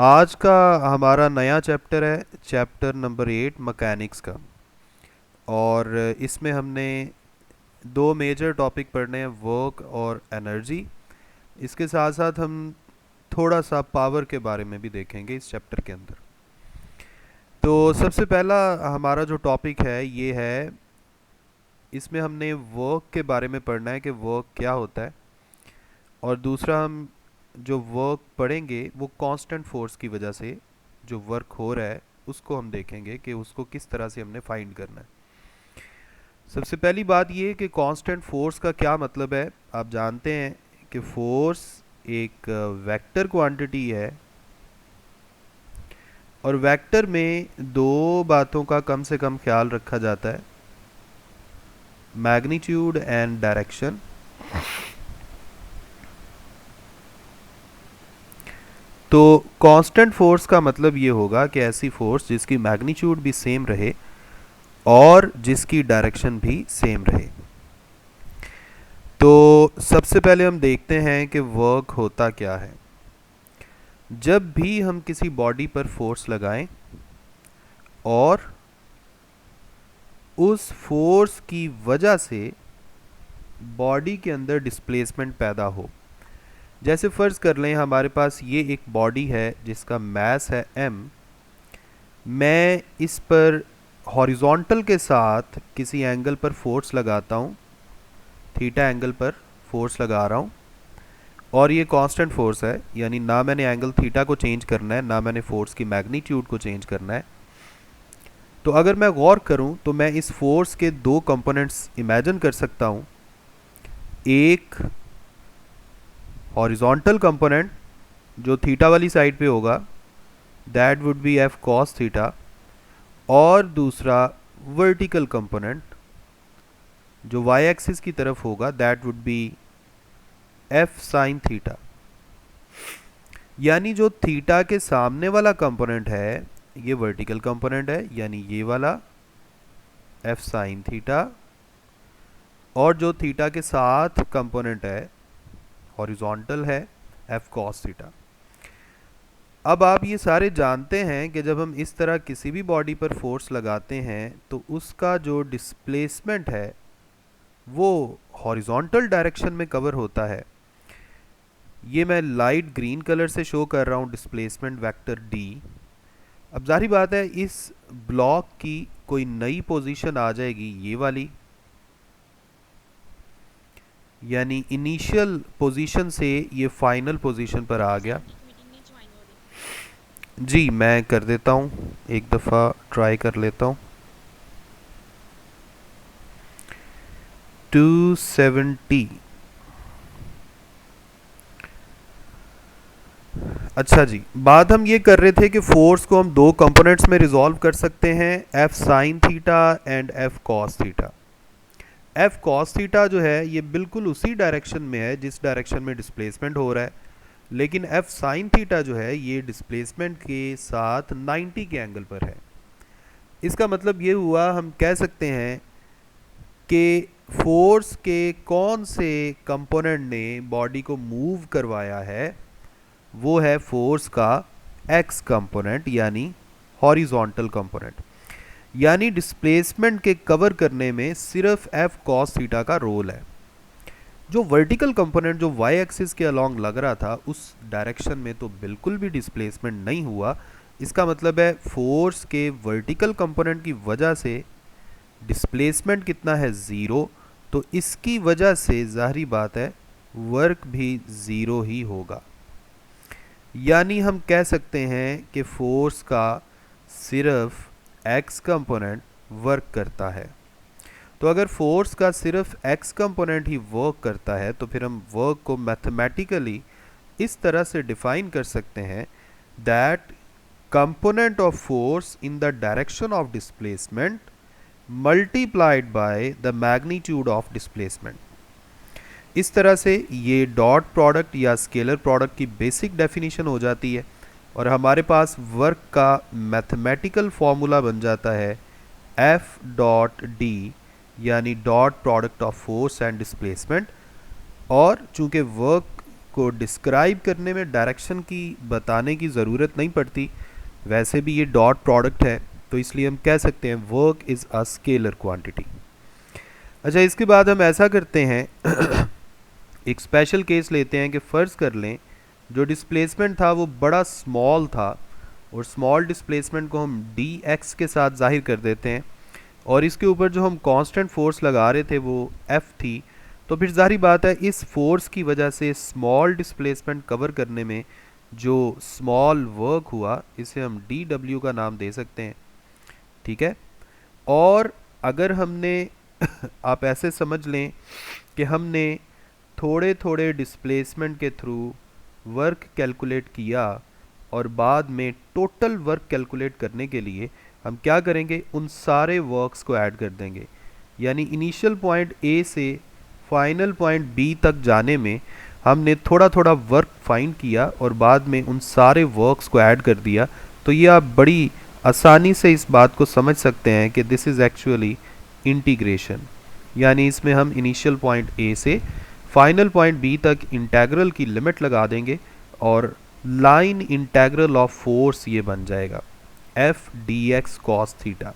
आज का हमारा नया चैप्टर है, चैप्टर नंबर 8 मैकेनिक्स का। और इसमें हमने दो मेजर टॉपिक पढ़ने हैं, वर्क और एनर्जी। इसके साथ साथ हम थोड़ा सा पावर के बारे में भी देखेंगे इस चैप्टर के अंदर। तो सबसे पहला हमारा जो टॉपिक है ये है, इसमें हमने वर्क के बारे में पढ़ना है कि वर्क क्या होता है। और दूसरा हम जो वर्क पढ़ेंगे वो कांस्टेंट फोर्स की वजह से जो वर्क हो रहा है उसको हम देखेंगे कि उसको किस तरह से हमने फाइंड करना है। सबसे पहली बात ये कि कांस्टेंट फोर्स का क्या मतलब है। आप जानते हैं कि फोर्स एक वेक्टर क्वांटिटी है और वेक्टर में दो बातों का कम से कम ख्याल रखा जाता है, मैग्नीट्यूड एंड डायरेक्शन। तो कांस्टेंट फोर्स का मतलब ये होगा कि ऐसी फोर्स जिसकी मैग्नीट्यूड भी सेम रहे और जिसकी डायरेक्शन भी सेम रहे। तो सबसे पहले हम देखते हैं कि वर्क होता क्या है। जब भी हम किसी बॉडी पर फोर्स लगाएं और उस फोर्स की वजह से बॉडी के अंदर डिस्प्लेसमेंट पैदा हो, जैसे फ़र्ज़ कर लें हमारे पास ये एक बॉडी है जिसका मास है m। मैं इस पर हॉरिजॉन्टल के साथ किसी एंगल पर फोर्स लगाता हूँ, थीटा एंगल पर फोर्स लगा रहा हूँ और ये कांस्टेंट फोर्स है, यानी ना मैंने एंगल थीटा को चेंज करना है ना मैंने फोर्स की मैग्नीट्यूड को चेंज करना है। तो अगर मैं गौर करूँ तो मैं इस फोर्स के दो कंपोनेंट्स इमेजिन कर सकता हूँ। एक हॉरिजॉन्टल कंपोनेंट जो थीटा वाली साइड पे होगा, that would be F cos theta, और दूसरा वर्टिकल कंपोनेंट जो वाई एक्सिस की तरफ होगा, that would be F sine theta. यानी जो थीटा के सामने वाला कंपोनेंट है ये वर्टिकल कंपोनेंट है, यानी ये वाला एफ साइन थीटा, और जो थीटा के साथ कंपोनेंट है हॉरिजॉन्टल है एफ कॉस थीटा। अब आप ये सारे जानते हैं कि जब हम इस तरह किसी भी बॉडी पर फोर्स लगाते हैं तो उसका जो डिस्प्लेसमेंट है वो हॉरिजॉन्टल डायरेक्शन में कवर होता है। ये मैं लाइट ग्रीन कलर से शो कर रहा हूँ डिस्प्लेसमेंट वेक्टर डी। अब जाहिर बात है इस ब्लॉक की कोई नई पोजीशन आ जाएगी, ये वाली, यानी इनिशियल पोजीशन से ये फाइनल पोजीशन पर आ गया। जी मैं कर देता हूँ, एक दफ़ा ट्राई कर लेता हूँ। 270। अच्छा जी, बात हम ये कर रहे थे कि फोर्स को हम दो कंपोनेंट्स में रिजॉल्व कर सकते हैं, F sine theta and F cos theta. F cos theta जो है ये बिल्कुल उसी डायरेक्शन में है जिस डायरेक्शन में डिस्प्लेसमेंट हो रहा है, लेकिन एफ साइन थीटा जो है ये डिस्प्लेसमेंट के साथ 90 के एंगल पर है। इसका मतलब ये हुआ, हम कह सकते हैं कि फोर्स के कौन से कंपोनेंट ने बॉडी को मूव करवाया है, वो है फोर्स का एक्स कंपोनेंट, यानी हॉरिजॉन्टल कंपोनेंट। यानी डिस्प्लेसमेंट के कवर करने में सिर्फ एफ कॉस थीटा का रोल है। जो वर्टिकल कंपोनेंट जो वाई एक्सिस के अलोंग लग रहा था उस डायरेक्शन में तो बिल्कुल भी डिस्प्लेसमेंट नहीं हुआ। इसका मतलब है फोर्स के वर्टिकल कंपोनेंट की वजह से डिस्प्लेसमेंट कितना है, ज़ीरो। तो इसकी वजह से जाहिर बात है वर्क भी ज़ीरो ही होगा। यानी हम कह सकते हैं कि फोर्स का सिर्फ एक्स कंपोनेंट वर्क करता है। तो अगर फोर्स का सिर्फ एक्स कंपोनेंट ही वर्क करता है तो फिर हम वर्क को मैथमेटिकली इस तरह से डिफाइन कर सकते हैं, that component of force in the direction of displacement multiplied by the magnitude of displacement. इस तरह से ये डॉट प्रोडक्ट या स्केलर प्रोडक्ट की बेसिक डेफिनेशन हो जाती है और हमारे पास वर्क का मैथमेटिकल फॉर्मूला बन जाता है एफ डॉट डी, यानी dot product of force and displacement. और चूंकि वर्क को डिस्क्राइब करने में डायरेक्शन की बताने की ज़रूरत नहीं पड़ती। वैसे भी ये डॉट प्रोडक्ट है, तो इसलिए हम कह सकते हैं work is a scalar quantity. अच्छा, इसके बाद हम ऐसा करते हैं एक स्पेशल केस लेते हैं कि फ़र्ज़ कर लें जो डिस्प्लेसमेंट था वो बड़ा स्मॉल था, और स्मॉल डिस्प्लेसमेंट को हम डी एक्स के साथ जाहिर कर देते हैं, और इसके ऊपर जो हम कांस्टेंट फोर्स लगा रहे थे वो एफ थी। तो फिर जाहिर बात है इस फोर्स की वजह से स्मॉल डिस्प्लेसमेंट कवर करने में जो स्मॉल वर्क हुआ इसे हम डी डब्ल्यू का नाम दे सकते हैं। ठीक है। और अगर हमने आप ऐसे समझ लें कि हमने थोड़े थोड़े डिस्प्लेसमेंट के थ्रू वर्क कैलकुलेट किया, और बाद में टोटल वर्क कैलकुलेट करने के लिए हम क्या करेंगे, उन सारे वर्क्स को ऐड कर देंगे। यानी इनिशियल पॉइंट ए से फाइनल पॉइंट बी तक जाने में हमने थोड़ा थोड़ा वर्क फाइंड किया और बाद में उन सारे वर्क्स को ऐड कर दिया। तो ये आप बड़ी आसानी से इस बात को समझ सकते हैं कि दिस इज़ एक्चुअली इंटीग्रेशन। यानी इसमें हम इनिशियल पॉइंट ए से फाइनल पॉइंट बी तक इंटेग्रल की लिमिट लगा देंगे, और लाइन इंटेग्रल ऑफ फोर्स ये बन जाएगा F D x cos theta,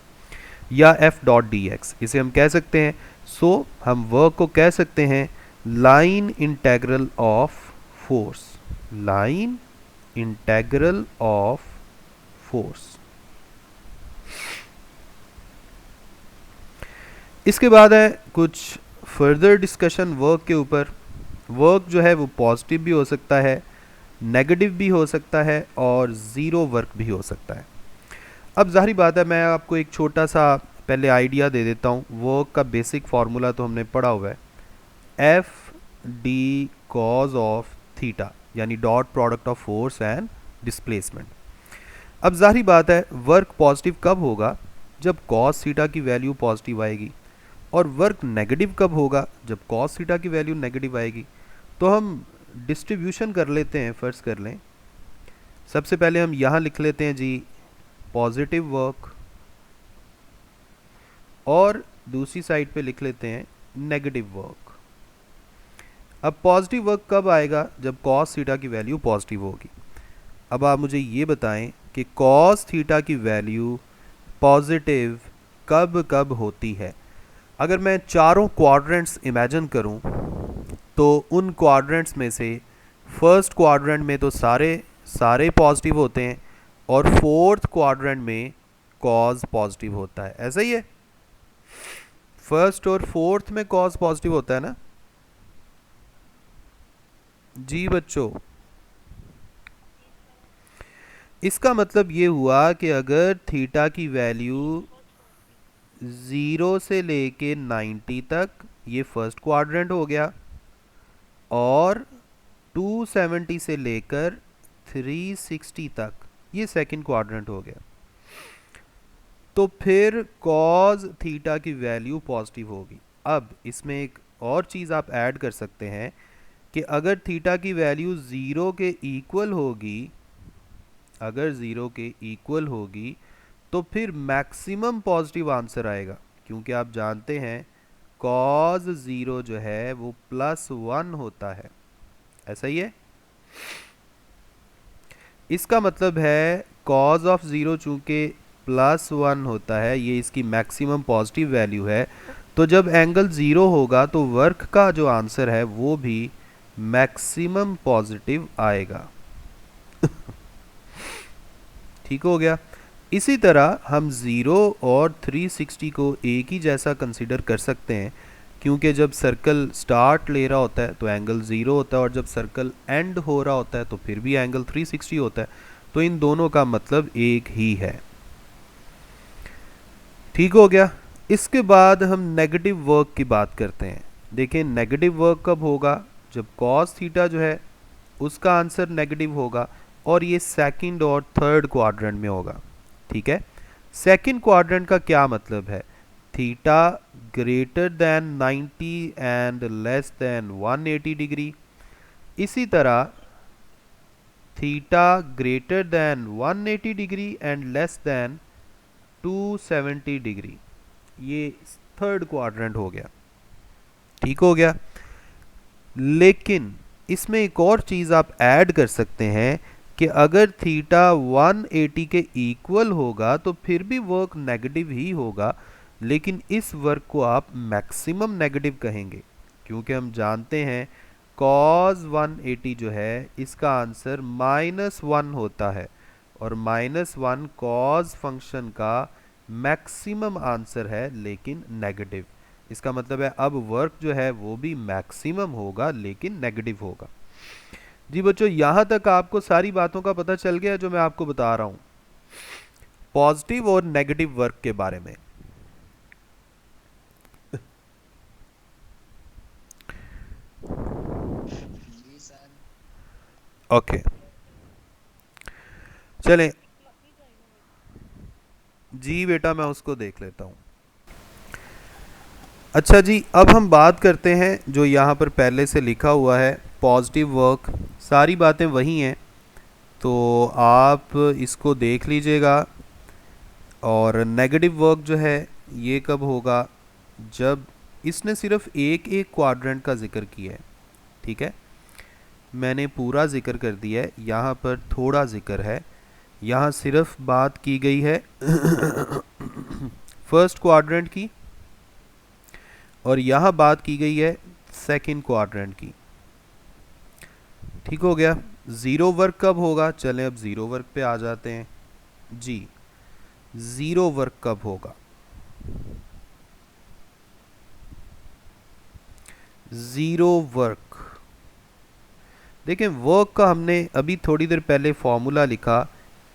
या एफ डॉट डी एक्स इसे हम कह सकते हैं। सो हम वर्क को कह सकते हैं line integral of force, line integral of force. इसके बाद है कुछ फर्दर डिस्कशन वर्क के ऊपर। वर्क जो है वो पॉजिटिव भी हो सकता है, नेगेटिव भी हो सकता है, और ज़ीरो वर्क भी हो सकता है। अब ज़ाहिर बात है मैं आपको एक छोटा सा पहले आइडिया दे देता हूँ। वर्क का बेसिक फार्मूला तो हमने पढ़ा हुआ है, F D cos of theta, यानी dot product of force and displacement. अब ज़ाहिर बात है वर्क पॉजिटिव कब होगा, जब कॉस थीटा की वैल्यू पॉजिटिव आएगी, और वर्क नेगेटिव कब होगा, जब कॉस थीटा की वैल्यू नेगेटिव आएगी। तो हम डिस्ट्रीब्यूशन कर लेते हैं, फ़र्ज़ कर लें सबसे पहले हम यहाँ लिख लेते हैं जी पॉजिटिव वर्क, और दूसरी साइड पे लिख लेते हैं नेगेटिव वर्क। अब पॉजिटिव वर्क कब आएगा, जब कॉस थीटा की वैल्यू पॉजिटिव होगी। अब आप मुझे ये बताएं कि कॉस थीटा की वैल्यू पॉजिटिव कब कब होती है। अगर मैं चारों क्वाड्रेंट्स इमेजिन करूं, तो उन क्वाड्रेंट्स में से फर्स्ट क्वाड्रेंट में तो सारे पॉजिटिव होते हैं, और फोर्थ क्वाड्रेंट में कॉज पॉजिटिव होता है। ऐसा ही है, फर्स्ट और फोर्थ में कॉज पॉजिटिव होता है ना जी बच्चों। इसका मतलब ये हुआ कि अगर थीटा की वैल्यू 0 से लेके 90 तक, ये फर्स्ट क्वाड्रेंट हो गया, और 270 से लेकर 360 तक ये सेकंड क्वाड्रेंट हो गया, तो फिर कॉज थीटा की वैल्यू पॉजिटिव होगी। अब इसमें एक और चीज़ आप ऐड कर सकते हैं कि अगर थीटा की वैल्यू 0 के इक्वल होगी, अगर 0 के इक्वल होगी तो फिर मैक्सिमम पॉजिटिव आंसर आएगा, क्योंकि आप जानते हैं कॉज 0 जो है वो +1 होता है। ऐसा ही है। इसका मतलब है कॉज ऑफ 0 चूंकि +1 होता है, ये इसकी मैक्सिमम पॉजिटिव वैल्यू है, तो जब एंगल 0 होगा तो वर्क का जो आंसर है वो भी मैक्सिमम पॉजिटिव आएगा। ठीक हो गया। इसी तरह हम 0 और 360 को एक ही जैसा कंसीडर कर सकते हैं, क्योंकि जब सर्कल स्टार्ट ले रहा होता है तो एंगल 0 होता है, और जब सर्कल एंड हो रहा होता है तो फिर भी एंगल 360 होता है। तो इन दोनों का मतलब एक ही है। ठीक हो गया। इसके बाद हम नेगेटिव वर्क की बात करते हैं। देखें नेगेटिव वर्क कब होगा, जब कॉस थीटा जो है उसका आंसर नेगेटिव होगा, और ये सेकंड और थर्ड क्वाड्रेंट में होगा। ठीक है। सेकंड क्वाड्रेंट का क्या मतलब है, theta greater than 90 and less than 180 degree. इसी तरह theta greater than 180 degree and less than 270 degree, ये थर्ड क्वाड्रेंट हो गया। ठीक हो गया। लेकिन इसमें एक और चीज़ आप ऐड कर सकते हैं कि अगर थीटा 180 के इक्वल होगा तो फिर भी वर्क नेगेटिव ही होगा, लेकिन इस वर्क को आप मैक्सिमम नेगेटिव कहेंगे, क्योंकि हम जानते हैं cos 180 जो है इसका आंसर -1 होता है, और -1 cos फंक्शन का मैक्सिमम आंसर है लेकिन नेगेटिव। इसका मतलब है अब वर्क जो है वो भी मैक्सिमम होगा लेकिन नेगेटिव होगा। जी बच्चों, यहाँ तक आपको सारी बातों का पता चल गया जो मैं आपको बता रहा हूँ पॉजिटिव और नेगेटिव वर्क के बारे में। ओके, चलें। जी बेटा, मैं उसको देख लेता हूँ। अच्छा जी, अब हम बात करते हैं जो यहाँ पर पहले से लिखा हुआ है पॉजिटिव वर्क। सारी बातें वही हैं, तो आप इसको देख लीजिएगा। और नेगेटिव वर्क जो है ये कब होगा, जब इसने सिर्फ एक एक क्वाड्रेंट का जिक्र किया है। ठीक है, मैंने पूरा जिक्र कर दिया है, यहाँ पर थोड़ा जिक्र है। यहाँ सिर्फ बात की गई है फर्स्ट क्वाड्रेंट की, और यहाँ बात की गई है सेकंड क्वाड्रेंट की। ठीक हो गया। ज़ीरो वर्क कब होगा, चलें अब ज़ीरो वर्क पे आ जाते हैं। जी, ज़ीरो वर्क कब होगा? ज़ीरो वर्क, देखें वर्क का हमने अभी थोड़ी देर पहले फॉर्मूला लिखा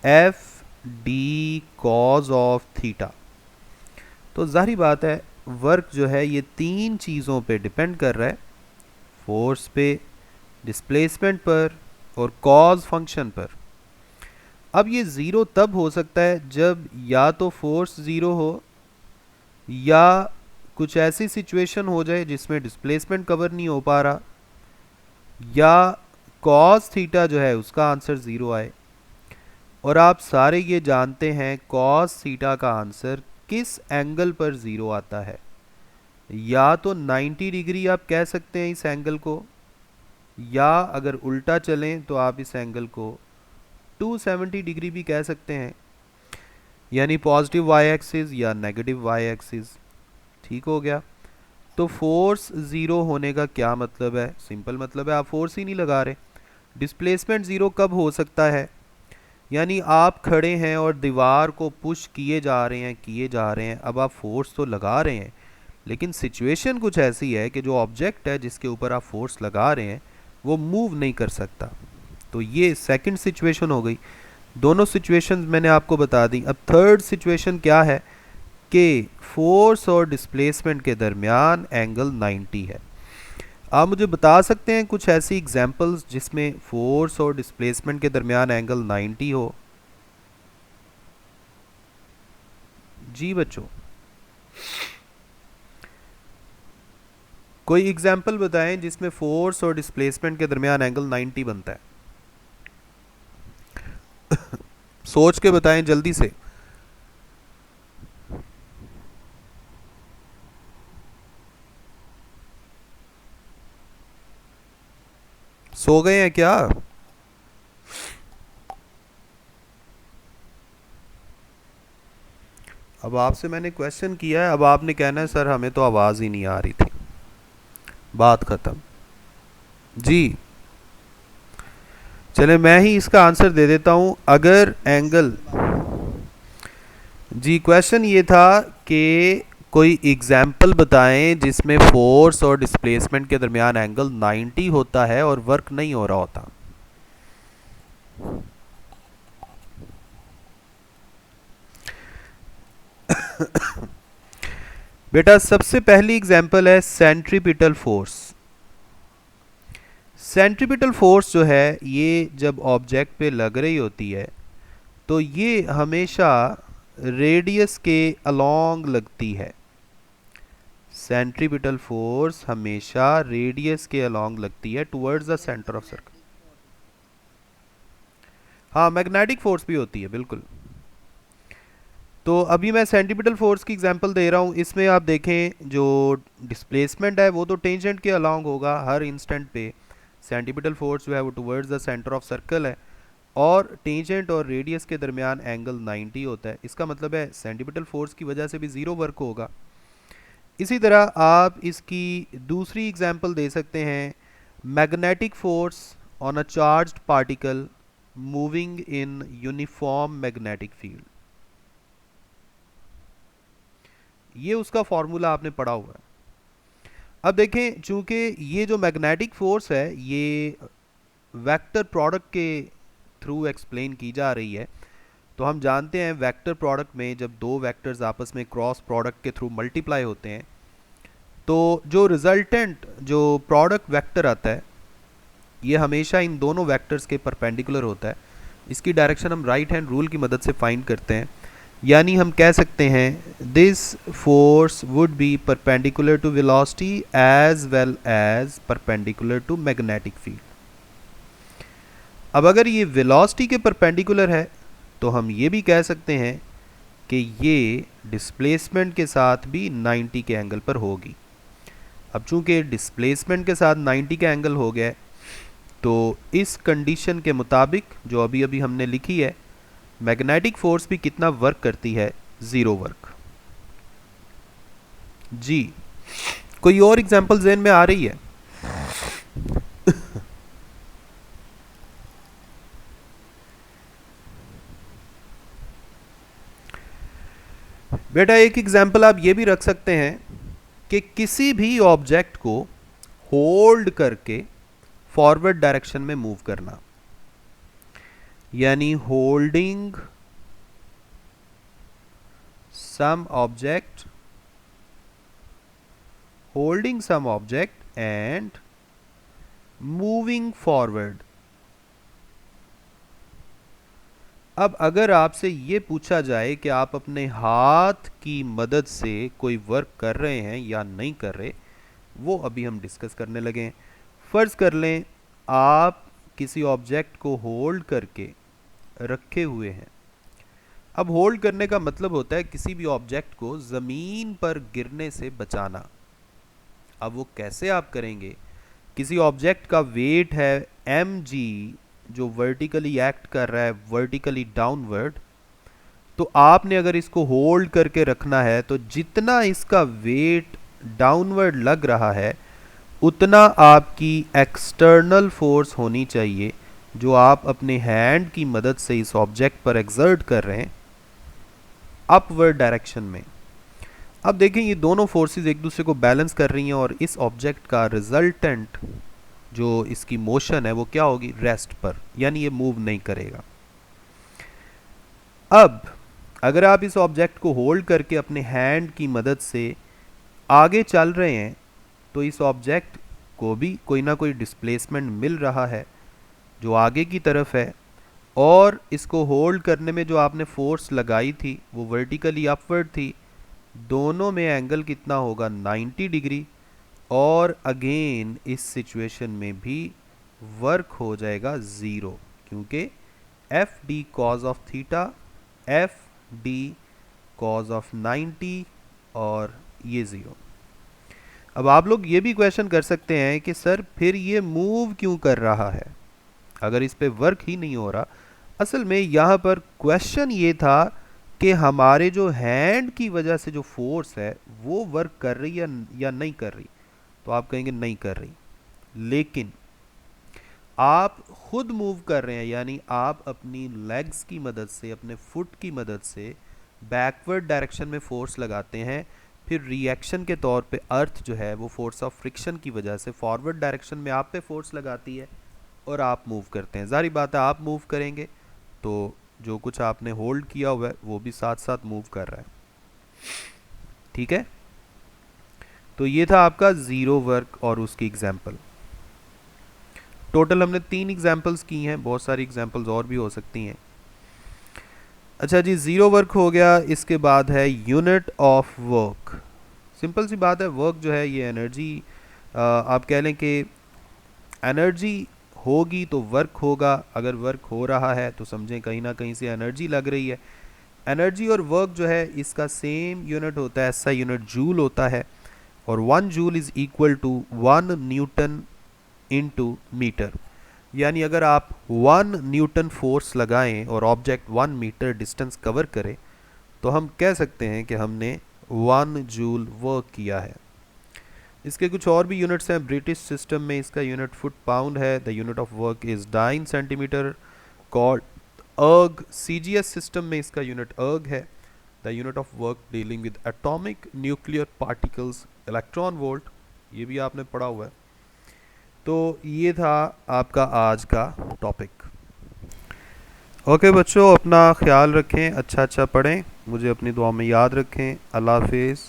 F D cos of theta. तो जाहिर बात है वर्क जो है ये तीन चीज़ों पे डिपेंड कर रहा है, फोर्स पे, डिस्प्लेसमेंट पर और कॉज फंक्शन पर। अब ये ज़ीरो तब हो सकता है जब या तो फोर्स ज़ीरो हो या कुछ ऐसी सिचुएशन हो जाए जिसमें डिस्प्लेसमेंट कवर नहीं हो पा रहा, या कॉस थीटा जो है उसका आंसर ज़ीरो आए। और आप सारे ये जानते हैं कॉस थीटा का आंसर किस एंगल पर ज़ीरो आता है। या तो 90 डिग्री आप कह सकते हैं इस एंगल को, या अगर उल्टा चलें तो आप इस एंगल को 270 डिग्री भी कह सकते हैं, यानी पॉजिटिव वाई एक्सिस या नेगेटिव वाई एक्सिस। ठीक हो गया। तो फोर्स ज़ीरो होने का क्या मतलब है? सिंपल मतलब है आप फोर्स ही नहीं लगा रहे। डिस्प्लेसमेंट ज़ीरो कब हो सकता है? यानी आप खड़े हैं और दीवार को पुश किए जा रहे हैं, अब आप फोर्स तो लगा रहे हैं, लेकिन सिचुएशन कुछ ऐसी है कि जो ऑब्जेक्ट है जिसके ऊपर आप फोर्स लगा रहे हैं वो मूव नहीं कर सकता। तो ये सेकंड सिचुएशन हो गई। दोनों सिचुएशंस मैंने आपको बता दी। अब थर्ड सिचुएशन क्या है कि फोर्स और डिस्प्लेसमेंट के दरमियान एंगल 90 है। आप मुझे बता सकते हैं कुछ ऐसी एग्जांपल्स जिसमें फोर्स और डिस्प्लेसमेंट के दरमियान एंगल 90 हो? जी बच्चों, कोई एग्जांपल बताएं जिसमें फोर्स और डिस्प्लेसमेंट के दरमियान एंगल 90 बनता है। सोच के बताएं जल्दी से। सो गए हैं क्या? अब आपसे मैंने क्वेश्चन किया है, अब आपने कहना है सर हमें तो आवाज़ ही नहीं आ रही थी। बात ख़त्म। जी, चले मैं ही इसका आंसर दे देता हूं। अगर एंगल, जी क्वेश्चन ये था कि कोई एग्जाम्पल बताएं जिसमें फोर्स और डिस्प्लेसमेंट के दरमियान एंगल 90 होता है और वर्क नहीं हो रहा होता। बेटा सबसे पहली एग्जाम्पल है सेंट्रीपिटल फोर्स। सेंट्रीपिटल फोर्स जो है ये जब ऑब्जेक्ट पे लग रही होती है तो ये हमेशा रेडियस के अलोंग लगती है। सेंट्रीपिटल फोर्स हमेशा रेडियस के अलोंग लगती है, towards the centre of circle. हाँ, मैग्नेटिक फोर्स भी होती है, बिल्कुल। तो अभी मैं सेंट्रीपिटल फोर्स की एग्जांपल दे रहा हूँ। इसमें आप देखें जो डिस्प्लेसमेंट है वो तो टेंजेंट के अलोंग होगा हर इंस्टेंट पे, सेंटीपिटल फोर्स जो है वो towards the centre of circle है, और टेंजेंट और रेडियस के दरमियान एंगल 90 होता है। इसका मतलब है सेंटीपिटल फोर्स की वजह से भी ज़ीरो वर्क होगा। इसी तरह आप इसकी दूसरी एग्जांपल दे सकते हैं, magnetic force on a charged particle moving in uniform magnetic field. ये उसका फॉर्मूला आपने पढ़ा हुआ है। अब देखें, चूंकि ये जो मैग्नेटिक फोर्स है ये वेक्टर प्रोडक्ट के थ्रू एक्सप्लेन की जा रही है, तो हम जानते हैं वेक्टर प्रोडक्ट में जब दो वेक्टर्स आपस में क्रॉस प्रोडक्ट के थ्रू मल्टीप्लाई होते हैं तो जो रिजल्टेंट जो प्रोडक्ट वेक्टर आता है ये हमेशा इन दोनों वेक्टर्स के परपेंडिकुलर होता है। इसकी डायरेक्शन हम राइट हैंड रूल की मदद से फाइंड करते हैं, यानी हम कह सकते हैं this force would be perpendicular to velocity as well as perpendicular to magnetic field. अब अगर ये वेलोसिटी के परपेंडिकुलर है तो हम ये भी कह सकते हैं कि ये डिस्प्लेसमेंट के साथ भी 90 के एंगल पर होगी। अब चूंकि डिस्प्लेसमेंट के साथ 90 का एंगल हो गया, तो इस कंडीशन के मुताबिक जो अभी अभी हमने लिखी है, मैग्नेटिक फोर्स भी कितना वर्क करती है, ज़ीरो वर्क। जी, कोई और एग्जांपल ज़हन में आ रही है? बेटा एक एग्जांपल आप ये भी रख सकते हैं कि किसी भी ऑब्जेक्ट को होल्ड करके फॉरवर्ड डायरेक्शन में मूव करना, यानी holding some object and moving forward. अब अगर आपसे ये पूछा जाए कि आप अपने हाथ की मदद से कोई वर्क कर रहे हैं या नहीं कर रहे, वो अभी हम डिस्कस करने लगे हैं। फ़र्ज़ कर लें आप किसी ऑब्जेक्ट को होल्ड करके रखे हुए हैं। अब होल्ड करने का मतलब होता है किसी भी ऑब्जेक्ट को ज़मीन पर गिरने से बचाना। अब वो कैसे आप करेंगे? किसी ऑब्जेक्ट का वेट है mg जो वर्टिकली एक्ट कर रहा है वर्टिकली डाउनवर्ड, तो आपने अगर इसको होल्ड करके रखना है तो जितना इसका वेट डाउनवर्ड लग रहा है उतना आपकी एक्सटर्नल फोर्स होनी चाहिए जो आप अपने हैंड की मदद से इस ऑब्जेक्ट पर एक्सर्ट कर रहे हैं अपवर्ड डायरेक्शन में। अब देखें ये दोनों फोर्सेस एक दूसरे को बैलेंस कर रही हैं और इस ऑब्जेक्ट का रिजल्टेंट जो इसकी मोशन है वो क्या होगी, रेस्ट पर, यानी ये मूव नहीं करेगा। अब अगर आप इस ऑब्जेक्ट को होल्ड करके अपने हैंड की मदद से आगे चल रहे हैं तो इस ऑब्जेक्ट को भी कोई ना कोई डिस्प्लेसमेंट मिल रहा है जो आगे की तरफ है, और इसको होल्ड करने में जो आपने फोर्स लगाई थी वो वर्टिकली अपवर्ड थी। दोनों में एंगल कितना होगा, 90 डिग्री, और अगेन इस सिचुएशन में भी वर्क हो जाएगा ज़ीरो, क्योंकि F D cos of theta, F D cos of 90 और ये ज़ीरो। अब आप लोग ये भी क्वेश्चन कर सकते हैं कि सर फिर ये मूव क्यों कर रहा है अगर इस पे वर्क ही नहीं हो रहा। असल में यहाँ पर क्वेश्चन ये था कि हमारे जो हैंड की वजह से जो फोर्स है वो वर्क कर रही है या नहीं कर रही, तो आप कहेंगे नहीं कर रही। लेकिन आप खुद मूव कर रहे हैं, यानी आप अपनी लेग्स की मदद से, अपने फुट की मदद से बैकवर्ड डायरेक्शन में फोर्स लगाते हैं, फिर रिएक्शन के तौर पे अर्थ जो है वो फोर्स ऑफ फ्रिक्शन की वजह से फॉरवर्ड डायरेक्शन में आप पे फोर्स लगाती है और आप मूव करते हैं। जाहिर बात है आप मूव करेंगे तो जो कुछ आपने होल्ड किया हुआ है वो भी साथ साथ मूव कर रहा है। ठीक है, तो ये था आपका ज़ीरो वर्क और उसकी एग्जाम्पल। टोटल हमने 3 एग्जाम्पल्स की हैं, बहुत सारी एग्जाम्पल्स और भी हो सकती हैं। अच्छा जी, ज़ीरो वर्क हो गया। इसके बाद है यूनिट ऑफ वर्क। सिंपल सी बात है, वर्क जो है ये एनर्जी, आप कह लें कि एनर्जी होगी तो वर्क होगा। अगर वर्क हो रहा है तो समझें कहीं ना कहीं से एनर्जी लग रही है। एनर्जी और वर्क जो है इसका सेम यूनिट होता है, ऐसा यूनिट जूल होता है, और 1 joule is equal to 1 newton into metre. यानी अगर आप 1 न्यूटन फोर्स लगाएं और ऑब्जेक्ट 1 मीटर डिस्टेंस कवर करे तो हम कह सकते हैं कि हमने 1 जूल वर्क किया है। इसके कुछ और भी यूनिट्स हैं। ब्रिटिश सिस्टम में इसका यूनिट फुट पाउंड है। The unit of work is dyne centimetre called अर्ग। सीजीएस सिस्टम में इसका यूनिट अर्ग है। The unit of work dealing with atomic nuclear particles electron volt, ये भी आपने पढ़ा हुआ है। तो ये था आपका आज का टॉपिक। ओके बच्चों, अपना ख्याल रखें, अच्छा अच्छा पढ़ें, मुझे अपनी दुआ में याद रखें। अल्लाह हाफिज़।